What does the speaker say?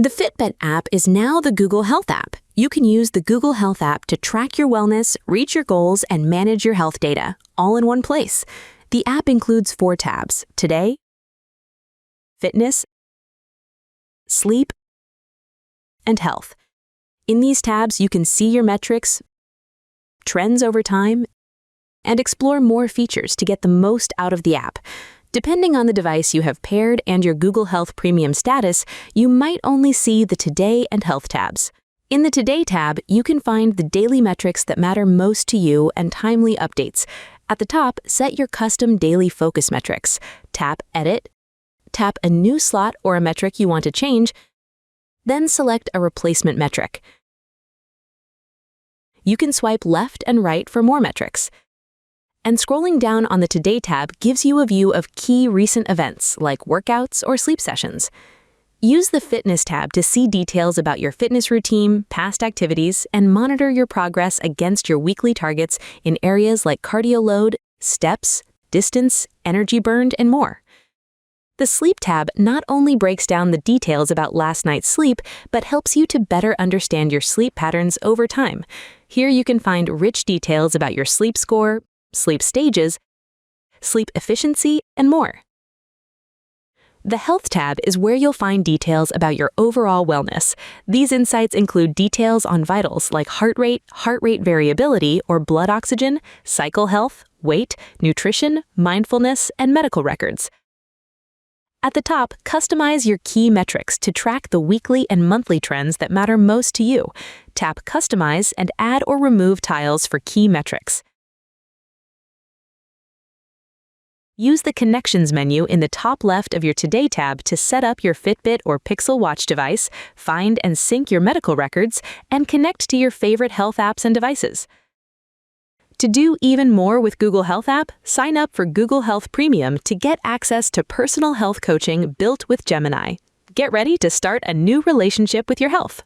The Fitbit app is now the Google Health app. You can use the Google Health app to track your wellness, reach your goals, and manage your health data, all in one place. The app includes 4 tabs: Today, Fitness, Sleep, and Health. In these tabs, you can see your metrics, trends over time, and explore more features to get the most out of the app. Depending on the device you have paired and your Google Health Premium status, you might only see the Today and Health tabs. In the Today tab, you can find the daily metrics that matter most to you and timely updates. At the top, set your custom daily focus metrics. Tap Edit, tap a new slot or a metric you want to change, then select a replacement metric. You can swipe left and right for more metrics. And scrolling down on the Today tab gives you a view of key recent events like workouts or sleep sessions. Use the Fitness tab to see details about your fitness routine, past activities, and monitor your progress against your weekly targets in areas like cardio load, steps, distance, energy burned, and more. The Sleep tab not only breaks down the details about last night's sleep, but helps you to better understand your sleep patterns over time. Here you can find rich details about your sleep score, sleep stages, sleep efficiency, and more. The Health tab is where you'll find details about your overall wellness. These insights include details on vitals like heart rate variability or blood oxygen, cycle health, weight, nutrition, mindfulness, and medical records. At the top, customize your key metrics to track the weekly and monthly trends that matter most to you. Tap Customize and add or remove tiles for key metrics. Use the Connections menu in the top left of your Today tab to set up your Fitbit or Pixel Watch device, find and sync your medical records, and connect to your favorite health apps and devices. To do even more with Google Health app, sign up for Google Health Premium to get access to personal health coaching built with Gemini. Get ready to start a new relationship with your health.